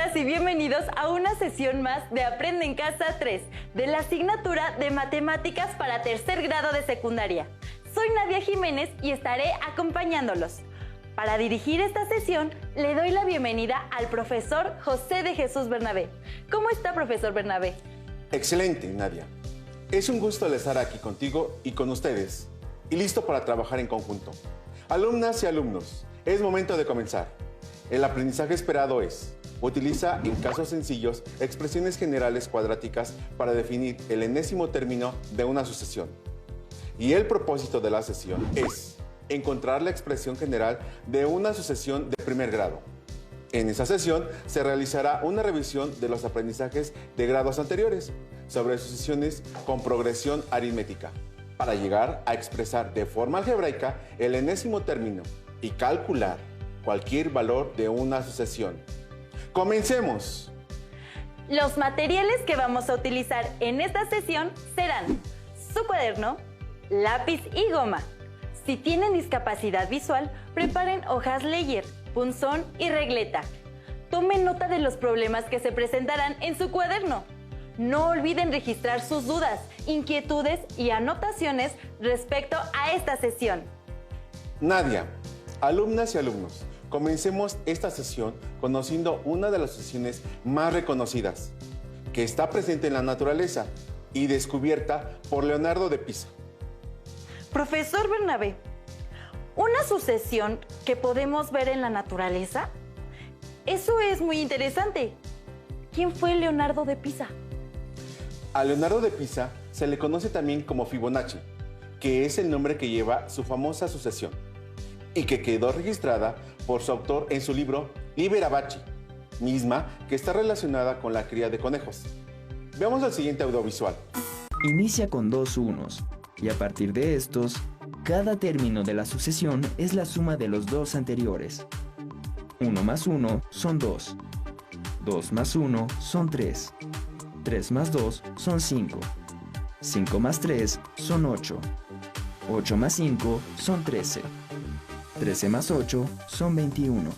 Bienvenidas y bienvenidos a una sesión más de Aprende en Casa 3 de la asignatura de Matemáticas para tercer grado de secundaria. Soy Nadia Jiménez y estaré acompañándolos. Para dirigir esta sesión, le doy la bienvenida al profesor José de Jesús Bernabé. ¿Cómo está, profesor Bernabé? Excelente, Nadia. Es un gusto estar aquí contigo y con ustedes, y listo para trabajar en conjunto. Alumnas y alumnos, es momento de comenzar. El aprendizaje esperado es: utiliza en casos sencillos expresiones generales cuadráticas para definir el enésimo término de una sucesión. Y el propósito de la sesión es encontrar la expresión general de una sucesión de primer grado. En esa sesión se realizará una revisión de los aprendizajes de grados anteriores sobre sucesiones con progresión aritmética, para llegar a expresar de forma algebraica el enésimo término y calcular cualquier valor de una sucesión. ¡Comencemos! Los materiales que vamos a utilizar en esta sesión serán su cuaderno, lápiz y goma. Si tienen discapacidad visual, preparen hojas Leyer, punzón y regleta. Tomen nota de los problemas que se presentarán en su cuaderno. No olviden registrar sus dudas, inquietudes y anotaciones respecto a esta sesión. Nadia, alumnas y alumnos, comencemos esta sesión conociendo una de las sucesiones más reconocidas, que está presente en la naturaleza y descubierta por Leonardo de Pisa. Profesor Bernabé, ¿una sucesión que podemos ver en la naturaleza? Eso es muy interesante. ¿Quién fue Leonardo de Pisa? A Leonardo de Pisa se le conoce también como Fibonacci, que es el nombre que lleva su famosa sucesión y que quedó registrada por su autor en su libro Liber Abaci, misma que está relacionada con la cría de conejos. Veamos el siguiente audiovisual. Inicia con dos unos, y a partir de estos, cada término de la sucesión es la suma de los dos anteriores. 1 más 1 son 2, 2 más 1 son 3, 3 más 2 son 5, 5 más 3 son 8, 8 más 5 son 13, 13 más 8 son 21.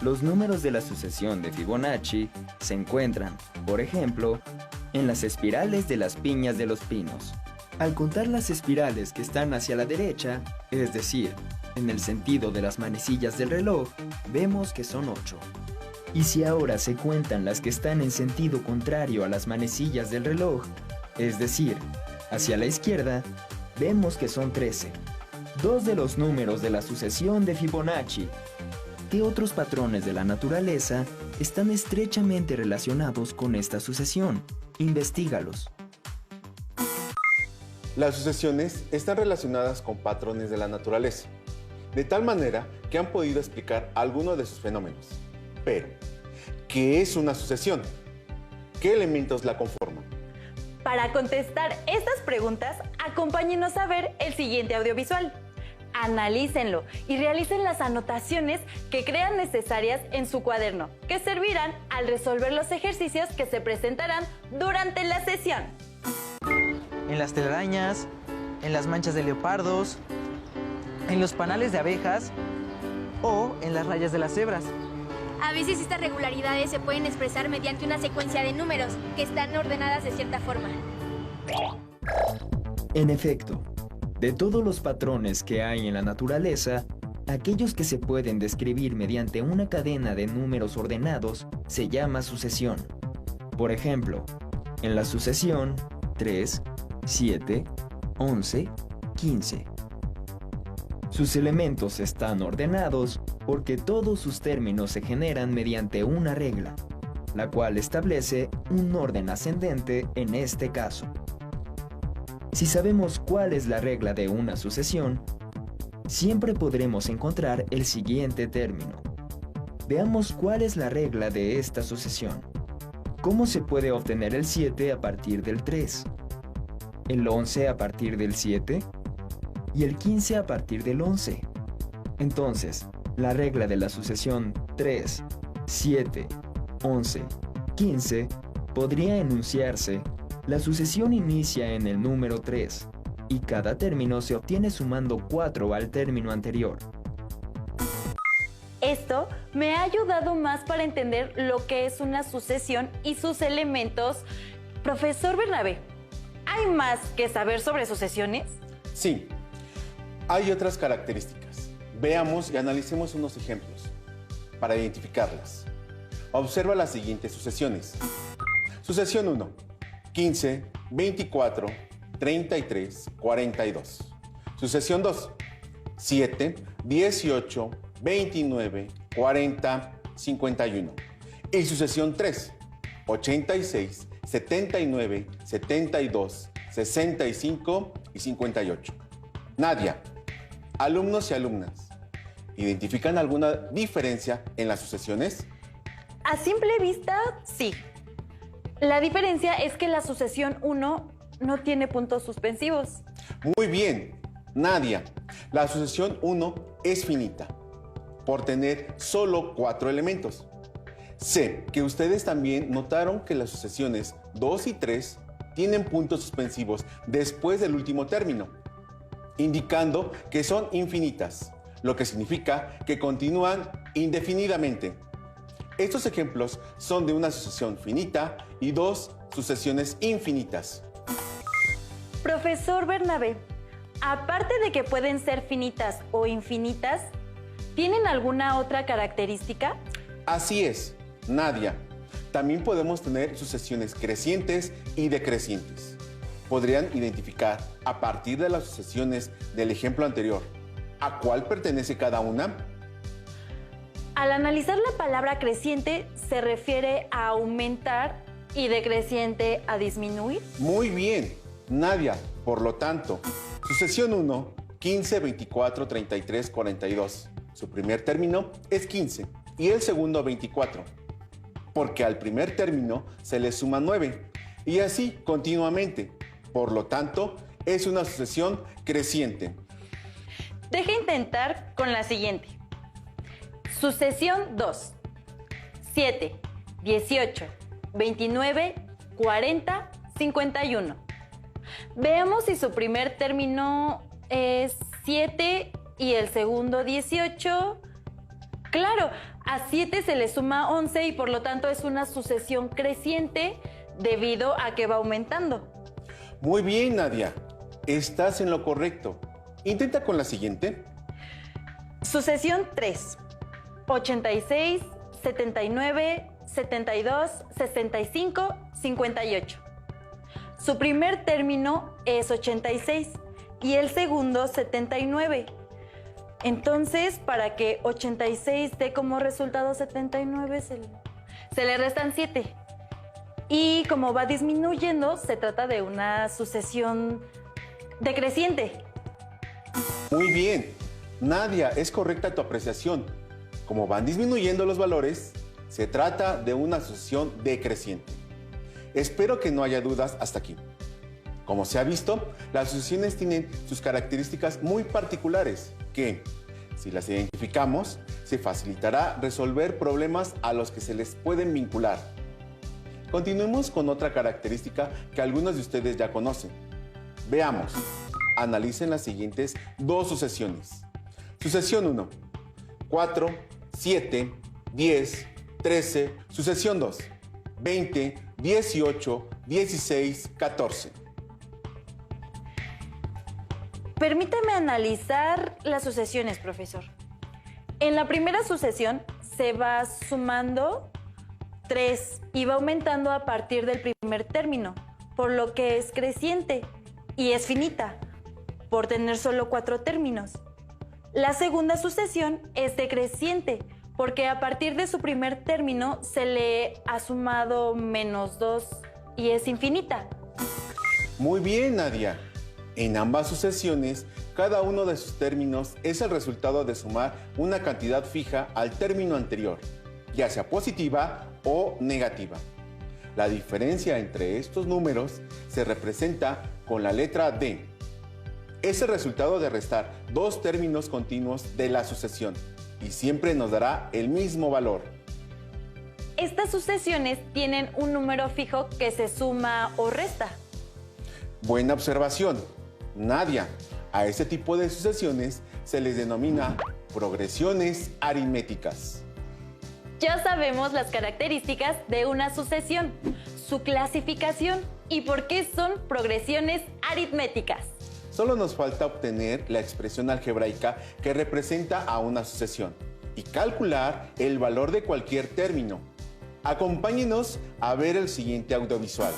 Los números de la sucesión de Fibonacci se encuentran, por ejemplo, en las espirales de las piñas de los pinos. Al contar las espirales que están hacia la derecha, es decir, en el sentido de las manecillas del reloj, vemos que son 8. Y si ahora se cuentan las que están en sentido contrario a las manecillas del reloj, es decir, hacia la izquierda, vemos que son 13. Dos de los números de la sucesión de Fibonacci. ¿Qué otros patrones de la naturaleza están estrechamente relacionados con esta sucesión? Investígalos. Las sucesiones están relacionadas con patrones de la naturaleza, de tal manera que han podido explicar algunos de sus fenómenos. Pero, ¿qué es una sucesión? ¿Qué elementos la conforman? Para contestar estas preguntas, acompáñenos a ver el siguiente audiovisual. Analícenlo y realicen las anotaciones que crean necesarias en su cuaderno, que servirán al resolver los ejercicios que se presentarán durante la sesión. En las telarañas, en las manchas de leopardos, en los panales de abejas o en las rayas de las cebras. A veces estas regularidades se pueden expresar mediante una secuencia de números que están ordenadas de cierta forma. En efecto, de todos los patrones que hay en la naturaleza, aquellos que se pueden describir mediante una cadena de números ordenados se llama sucesión. Por ejemplo, en la sucesión 3, 7, 11, 15. Sus elementos están ordenados porque todos sus términos se generan mediante una regla, la cual establece un orden ascendente en este caso. Si sabemos cuál es la regla de una sucesión, siempre podremos encontrar el siguiente término. Veamos cuál es la regla de esta sucesión. ¿Cómo se puede obtener el 7 a partir del 3? ¿El 11 a partir del 7? ¿Y el 15 a partir del 11? Entonces, la regla de la sucesión 3, 7, 11, 15 podría enunciarse: la sucesión inicia en el número 3 y cada término se obtiene sumando 4 al término anterior. Esto me ha ayudado más para entender lo que es una sucesión y sus elementos. Profesor Bernabé, ¿hay más que saber sobre sucesiones? Sí, hay otras características. Veamos y analicemos unos ejemplos para identificarlas. Observa las siguientes sucesiones. Sucesión 1, 15, 24, 33, 42. Sucesión 2, 7, 18, 29, 40, 51. Y sucesión 3, 86, 79, 72, 65 y 58. Nadia, alumnos y alumnas, ¿identifican alguna diferencia en las sucesiones? A simple vista, sí. La diferencia es que la sucesión 1 no tiene puntos suspensivos. Muy bien, Nadia, la sucesión 1 es finita, por tener solo 4 elementos. Sé que ustedes también notaron que las sucesiones 2 y 3 tienen puntos suspensivos después del último término, indicando que son infinitas, lo que significa que continúan indefinidamente. Estos ejemplos son de una sucesión finita y 2 sucesiones infinitas. Profesor Bernabé, aparte de que pueden ser finitas o infinitas, ¿tienen alguna otra característica? Así es, Nadia. También podemos tener sucesiones crecientes y decrecientes. ¿Podrían identificar a partir de las sucesiones del ejemplo anterior a cuál pertenece cada una? Al analizar la palabra creciente, se refiere a aumentar y decreciente a disminuir. Muy bien, Nadia. Por lo tanto, sucesión 1, 15, 24, 33, 42. Su primer término es 15 y el segundo 24, porque al primer término se le suma 9 y así continuamente. Por lo tanto, es una sucesión creciente. Deja intentar con la siguiente. Sucesión 2. 7, 18, 29, 40, 51. Veamos si su primer término es 7 y el segundo 18. Claro, a 7 se le suma 11 y por lo tanto es una sucesión creciente debido a que va aumentando. Muy bien, Nadia. Estás en lo correcto. Intenta con la siguiente. Sucesión 3. 86, 79, 72, 65, 58. Su primer término es 86 y el segundo 79. Entonces, para que 86 dé como resultado 79, se le restan 7. Y como va disminuyendo, se trata de una sucesión decreciente. Muy bien, Nadia, es correcta tu apreciación. Como van disminuyendo los valores, se trata de una sucesión decreciente. Espero que no haya dudas hasta aquí. Como se ha visto, las sucesiones tienen sus características muy particulares que, si las identificamos, se facilitará resolver problemas a los que se les pueden vincular. Continuemos con otra característica que algunos de ustedes ya conocen. Veamos, analicen las siguientes 2 sucesiones. Sucesión 1, 4, 7, 10, 13, sucesión 2, 20, 18, 16, 14. Permítame analizar las sucesiones, profesor. En la primera sucesión se va sumando 3 y va aumentando a partir del primer término, por lo que es creciente y es finita, por tener solo 4 términos. La segunda sucesión es decreciente, porque a partir de su primer término se le ha sumado -2 y es infinita. Muy bien, Nadia. En ambas sucesiones, cada uno de sus términos es el resultado de sumar una cantidad fija al término anterior, ya sea positiva o negativa. La diferencia entre estos números se representa con la letra D. Es el resultado de restar 2 términos continuos de la sucesión y siempre nos dará el mismo valor. Estas sucesiones tienen un número fijo que se suma o resta. Buena observación. Nadia, a este tipo de sucesiones se les denomina progresiones aritméticas. Ya sabemos las características de una sucesión, su clasificación y por qué son progresiones aritméticas. Solo nos falta obtener la expresión algebraica que representa a una sucesión y calcular el valor de cualquier término. Acompáñenos a ver el siguiente audiovisual.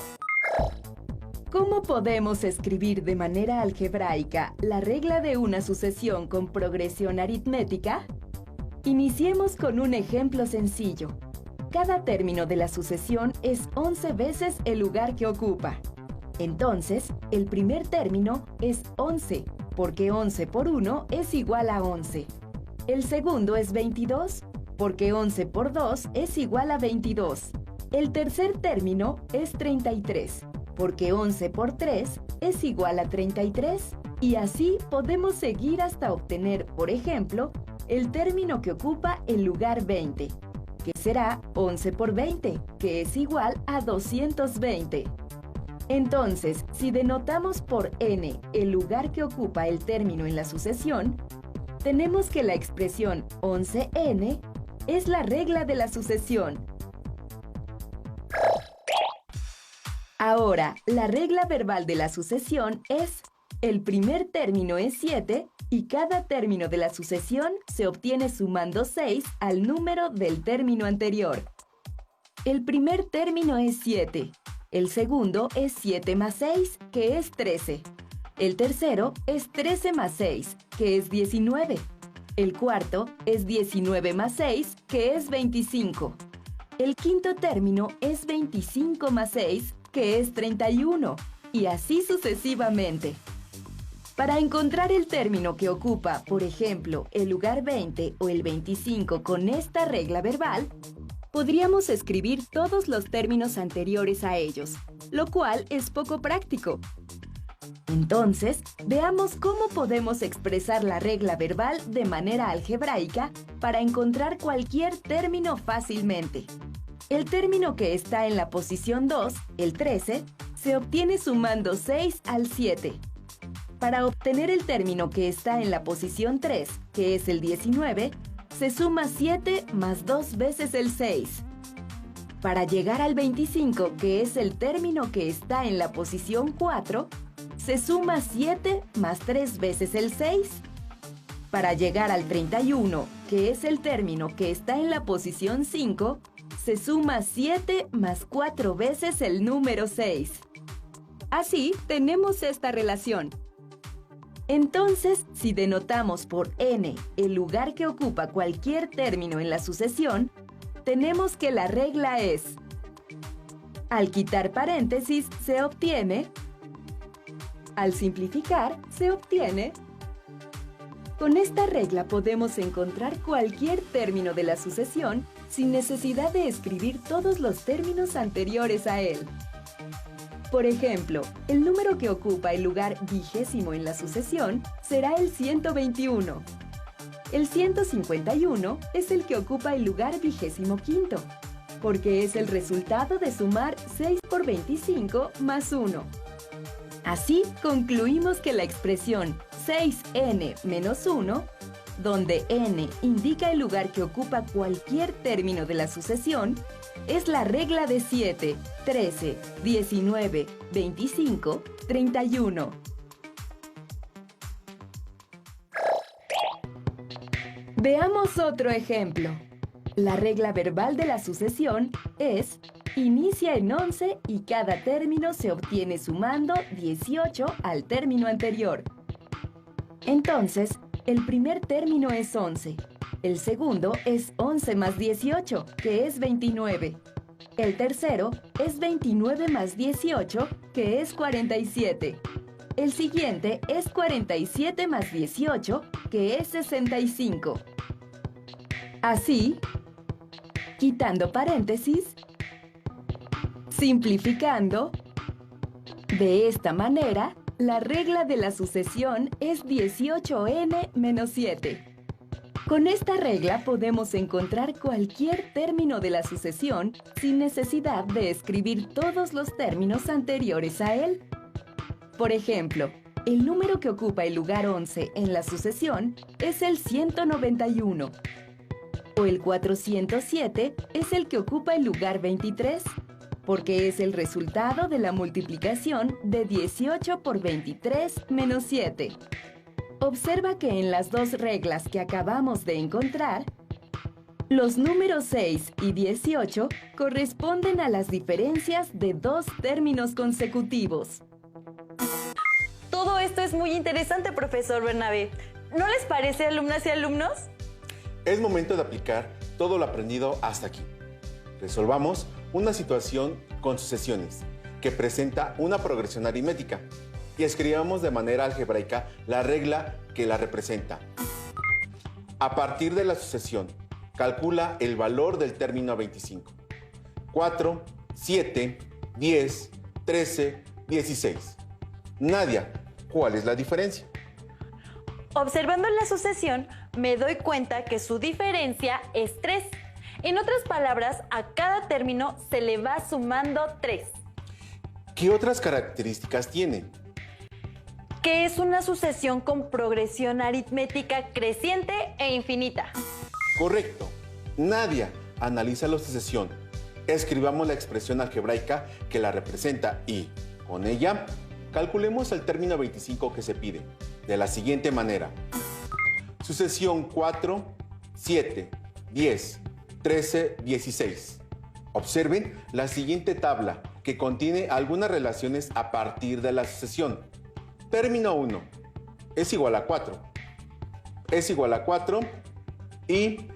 ¿Cómo podemos escribir de manera algebraica la regla de una sucesión con progresión aritmética? Iniciemos con un ejemplo sencillo. Cada término de la sucesión es 11 veces el lugar que ocupa. Entonces, el primer término es 11, porque 11 por 1 es igual a 11. El segundo es 22, porque 11 por 2 es igual a 22. El tercer término es 33, porque 11 por 3 es igual a 33. Y así podemos seguir hasta obtener, por ejemplo, el término que ocupa el lugar 20, que será 11 por 20, que es igual a 220. Entonces, si denotamos por n el lugar que ocupa el término en la sucesión, tenemos que la expresión 11n es la regla de la sucesión. Ahora, la regla verbal de la sucesión es: el primer término es 7 y cada término de la sucesión se obtiene sumando 6 al número del término anterior. El primer término es 7. El segundo es 7 más 6, que es 13. El tercero es 13 más 6, que es 19. El cuarto es 19 más 6, que es 25. El quinto término es 25 más 6, que es 31. Y así sucesivamente. Para encontrar el término que ocupa, por ejemplo, el lugar 20 o el 25 con esta regla verbal, podríamos escribir todos los términos anteriores a ellos, lo cual es poco práctico. Entonces, veamos cómo podemos expresar la regla verbal de manera algebraica para encontrar cualquier término fácilmente. El término que está en la posición 2, el 13, se obtiene sumando 6 al 7. Para obtener el término que está en la posición 3, que es el 19, se suma 7 más 2 veces el 6. Para llegar al 25, que es el término que está en la posición 4, se suma 7 más 3 veces el 6. Para llegar al 31, que es el término que está en la posición 5, se suma 7 más 4 veces el número 6. Así tenemos esta relación. Entonces, si denotamos por n el lugar que ocupa cualquier término en la sucesión, tenemos que la regla es: al quitar paréntesis se obtiene, al simplificar se obtiene. Con esta regla podemos encontrar cualquier término de la sucesión sin necesidad de escribir todos los términos anteriores a él. Por ejemplo, el número que ocupa el lugar 20 en la sucesión será el 121. El 151 es el que ocupa el lugar 25, porque es el resultado de sumar 6 por 25 más 1. Así concluimos que la expresión 6n menos 1, donde n indica el lugar que ocupa cualquier término de la sucesión, es la regla de 7, 13, 19, 25, 31. Veamos otro ejemplo. La regla verbal de la sucesión es: inicia en 11 y cada término se obtiene sumando 18 al término anterior. Entonces, el primer término es 11. El segundo es 11 más 18, que es 29. El tercero es 29 más 18, que es 47. El siguiente es 47 más 18, que es 65. Así, quitando paréntesis, simplificando, de esta manera, la regla de la sucesión es 18n menos 7. Con esta regla podemos encontrar cualquier término de la sucesión sin necesidad de escribir todos los términos anteriores a él. Por ejemplo, El número que ocupa el lugar 11 en la sucesión es el 191. O el 407 es el que ocupa el lugar 23, porque es el resultado de la multiplicación de 18 por 23 menos 7. Observa que en las dos reglas que acabamos de encontrar, los números 6 y 18 corresponden a las diferencias de dos términos consecutivos. Todo esto es muy interesante, profesor Bernabé. ¿No les parece, alumnas y alumnos? Es momento de aplicar todo lo aprendido hasta aquí. Resolvamos una situación con sucesiones que presenta una progresión aritmética y escribamos de manera algebraica la regla que la representa. A partir de la sucesión, calcula el valor del término 25. 4, 7, 10, 13, 16. Nadia, ¿cuál es la diferencia? Observando la sucesión, me doy cuenta que su diferencia es 3. En otras palabras, a cada término se le va sumando 3. ¿Qué otras características tiene? Que es una sucesión con progresión aritmética creciente e infinita. Correcto. Nadia, analiza la sucesión. Escribamos la expresión algebraica que la representa y, con ella, calculemos el término 25 que se pide, de la siguiente manera. Sucesión 4, 7, 10, 13, 16. Observen la siguiente tabla que contiene algunas relaciones a partir de la sucesión. Término 1 es igual a 4. Es igual a 4 y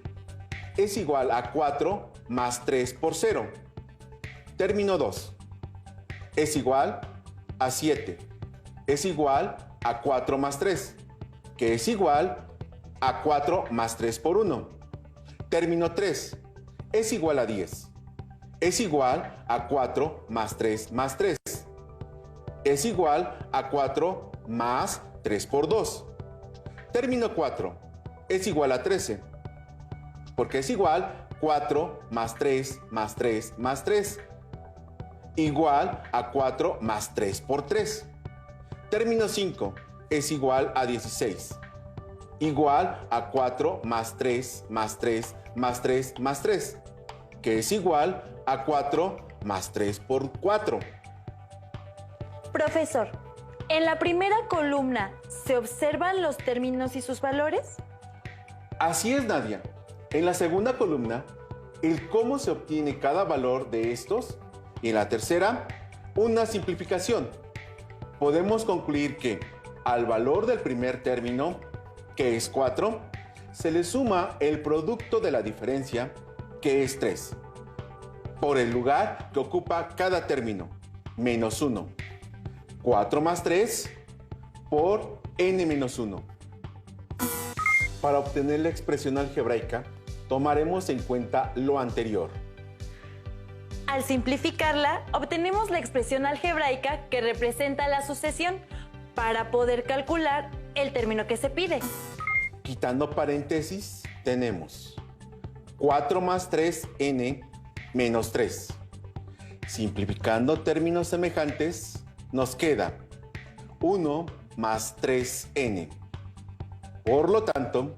es igual a 4 más 3 por 0. Término 2 es igual a 7. Es igual a 4 más 3, que es igual a 4 más 3 por 1. Término 3 es igual a 10. Es igual a 4 más 3 más 3. Es igual a 4 más 3 por 2. Término 4 es igual a 13, porque es igual 4 más 3 más 3 más 3. Igual a 4 más 3 por 3. Término 5 es igual a 16. Igual a 4 más 3 más 3 más 3 más 3, que es igual a 4 más 3 por 4. Profesor, ¿en la primera columna se observan los términos y sus valores? Así es, Nadia. En la segunda columna, el cómo se obtiene cada valor de estos, y en la tercera, una simplificación. Podemos concluir que al valor del primer término, que es 4, se le suma el producto de la diferencia, que es 3, por el lugar que ocupa cada término, menos 1. 4 más 3 por n menos 1. Para obtener la expresión algebraica, tomaremos en cuenta lo anterior. Al simplificarla, obtenemos la expresión algebraica que representa la sucesión para poder calcular el término que se pide. Quitando paréntesis, tenemos 4 más 3n menos 3. Simplificando términos semejantes, nos queda 1 más 3n. Por lo tanto,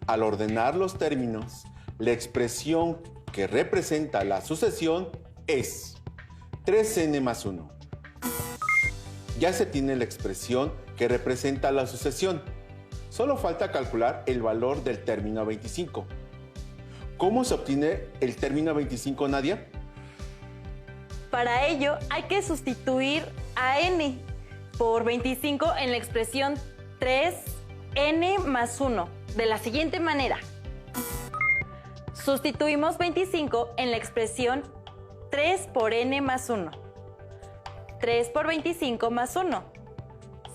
al ordenar los términos, la expresión que representa la sucesión es 3n más 1. Ya se tiene la expresión que representa la sucesión. Solo falta calcular el valor del término 25. ¿Cómo se obtiene el término 25, Nadia? Para ello, hay que sustituir a n por 25 en la expresión 3n más 1, de la siguiente manera. Sustituimos 25 en la expresión 3 por n más 1. 3 por 25 más 1.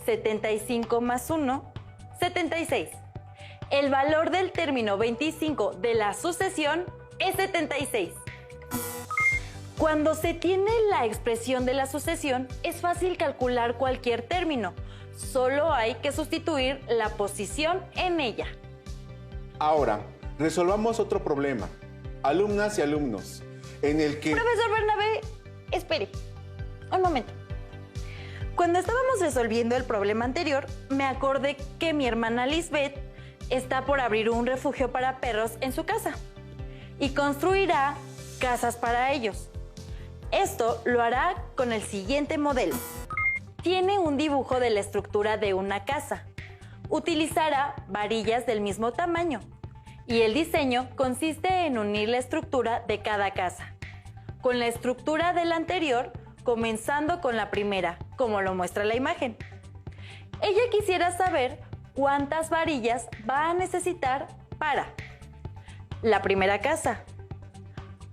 75 más 1. 76. El valor del término 25 de la sucesión es 76. Cuando se tiene la expresión de la sucesión, es fácil calcular cualquier término. Solo hay que sustituir la posición en ella. Ahora, resolvamos otro problema, alumnas y alumnos, en el que... Profesor Bernabé, espere un momento. Cuando estábamos resolviendo el problema anterior, me acordé que mi hermana Lisbeth está por abrir un refugio para perros en su casa y construirá casas para ellos. Esto lo hará con el siguiente modelo. Tiene un dibujo de la estructura de una casa. Utilizará varillas del mismo tamaño y el diseño consiste en unir la estructura de cada casa con la estructura de la anterior, comenzando con la primera, como lo muestra la imagen. Ella quisiera saber cuántas varillas va a necesitar para la primera casa,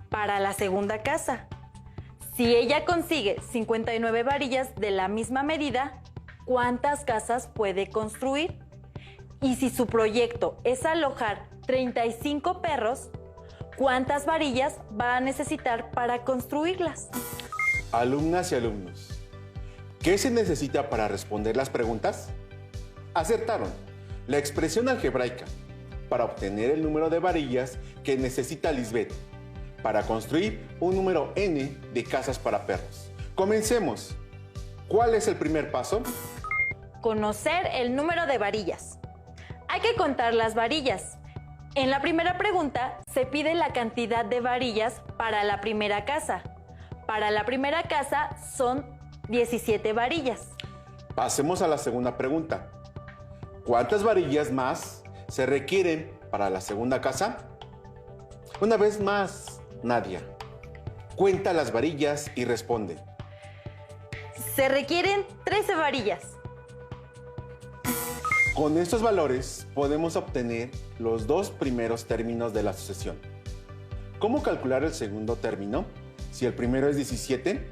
para la segunda casa. Si ella consigue 59 varillas de la misma medida, ¿cuántas casas puede construir? Y si su proyecto es alojar 35 perros, ¿cuántas varillas va a necesitar para construirlas? Alumnas y alumnos, ¿qué se necesita para responder las preguntas? Acertaron. La expresión algebraica para obtener el número de varillas que necesita Lisbeth para construir un número n de casas para perros. Comencemos. ¿Cuál es el primer paso? Conocer el número de varillas. Hay que contar las varillas. En la primera pregunta se pide la cantidad de varillas para la primera casa. Para la primera casa son 17 varillas. Pasemos a la segunda pregunta. ¿Cuántas varillas más se requieren para la segunda casa? Una vez más, Nadia. Cuenta las varillas y responde. Se requieren 13 varillas. Con estos valores podemos obtener los dos primeros términos de la sucesión. ¿Cómo calcular el segundo término? Si el primero es 17.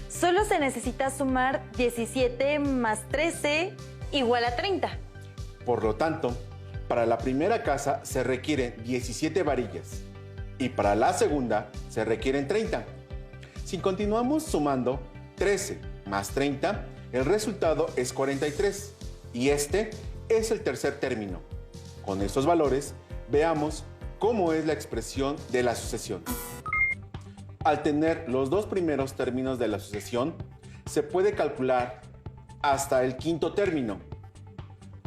Solo se necesita sumar 17 más 13 igual a 30. Por lo tanto, para la primera casa se requieren 17 varillas y para la segunda se requieren 30. Si continuamos sumando 13 más 30, el resultado es 43 y este es el tercer término. Con estos valores, veamos cómo es la expresión de la sucesión. Al tener los dos primeros términos de la sucesión, se puede calcular hasta el quinto término.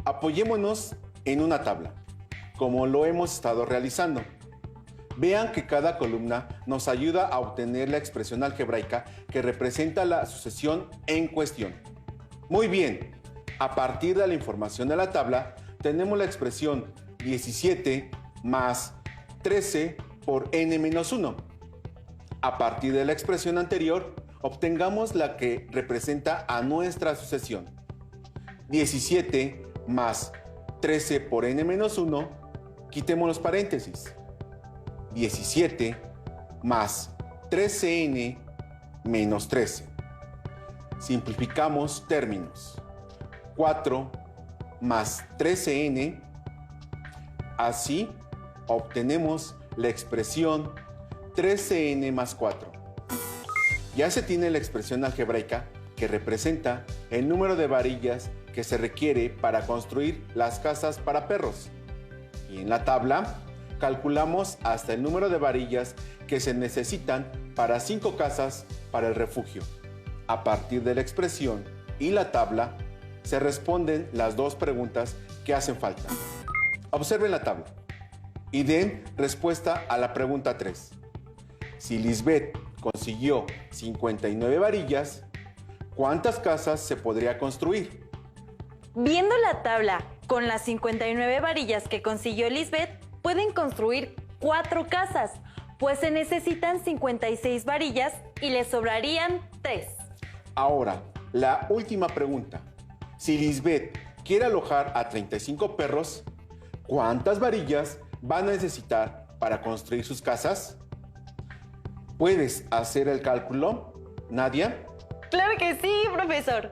Apoyémonos en una tabla, como lo hemos estado realizando. Vean que cada columna nos ayuda a obtener la expresión algebraica que representa la sucesión en cuestión. Muy bien, a partir de la información de la tabla, tenemos la expresión 17 más 13 por n menos 1. A partir de la expresión anterior, obtengamos la que representa a nuestra sucesión. 17 más 13 por n menos 1, quitemos los paréntesis. 17 más 13n menos 13. Simplificamos términos. 4 más 13n. Así obtenemos la expresión 13n más 4. Ya se tiene la expresión algebraica que representa el número de varillas que se requiere para construir las casas para perros. Y en la tabla calculamos hasta el número de varillas que se necesitan para 5 casas para el refugio. A partir de la expresión y la tabla se responden las dos preguntas que hacen falta. Observen la tabla y den respuesta a la pregunta 3. Si Lisbeth consiguió 59 varillas, ¿cuántas casas se podría construir? Viendo la tabla con las 59 varillas que consiguió Lisbeth, pueden construir 4 casas, pues se necesitan 56 varillas y les sobrarían 3. Ahora, la última pregunta. Si Lisbeth quiere alojar a 35 perros, ¿cuántas varillas van a necesitar para construir sus casas? ¿Puedes hacer el cálculo, Nadia? ¡Claro que sí, profesor!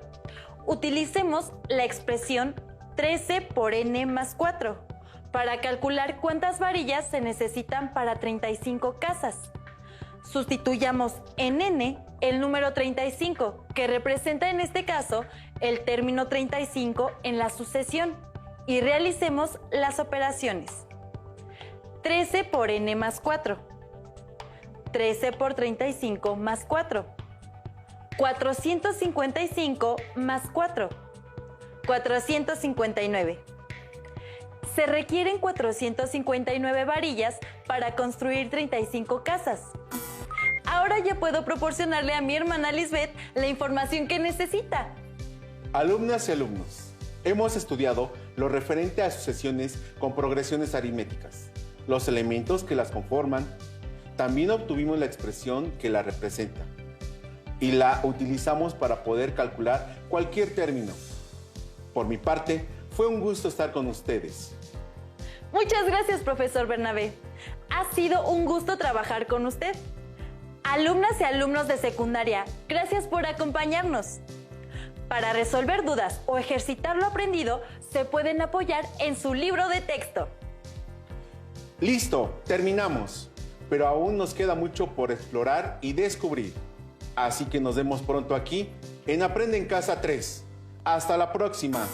Utilicemos la expresión 13 por n más 4 para calcular cuántas varillas se necesitan para 35 casas. Sustituyamos en n el número 35, que representa en este caso el término 35 en la sucesión, y realicemos las operaciones. 13 por n más 4. 13 por 35 más 4. 455 más 4. 459. Se requieren 459 varillas para construir 35 casas. Ahora ya puedo proporcionarle a mi hermana Lisbeth la información que necesita. Alumnas y alumnos, hemos estudiado lo referente a sucesiones con progresiones aritméticas, los elementos que las conforman. También obtuvimos la expresión que la representa y la utilizamos para poder calcular cualquier término. Por mi parte, fue un gusto estar con ustedes. Muchas gracias, profesor Bernabé. Ha sido un gusto trabajar con usted. Alumnas y alumnos de secundaria, gracias por acompañarnos. Para resolver dudas o ejercitar lo aprendido, se pueden apoyar en su libro de texto. Listo, terminamos. Pero aún nos queda mucho por explorar y descubrir. Así que nos vemos pronto aquí en Aprende en Casa 3. Hasta la próxima.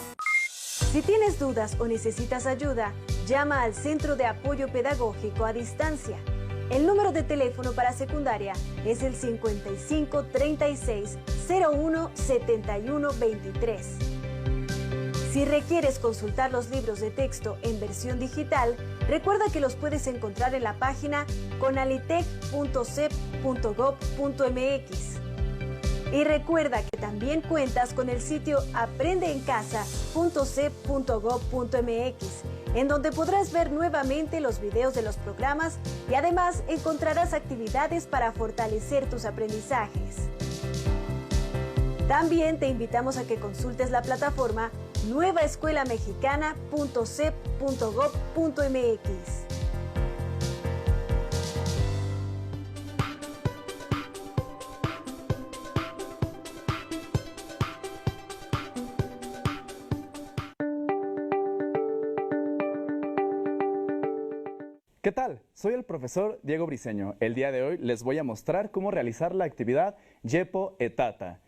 Si tienes dudas o necesitas ayuda, llama al Centro de Apoyo Pedagógico a Distancia. El número de teléfono para secundaria es el 55 36 01 71 23. Si requieres consultar los libros de texto en versión digital, recuerda que los puedes encontrar en la página conalitec.cep.gov.mx. Y recuerda que también cuentas con el sitio aprendeencasa.cep.gov.mx, en donde podrás ver nuevamente los videos de los programas y además encontrarás actividades para fortalecer tus aprendizajes. También te invitamos a que consultes la plataforma nuevaescuelamexicana.cep.gov.mx. ¿Qué tal? Soy el profesor Diego Briceño. El día de hoy les voy a mostrar cómo realizar la actividad Yepo Etata.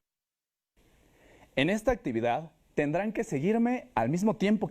En esta actividad tendrán que seguirme al mismo tiempo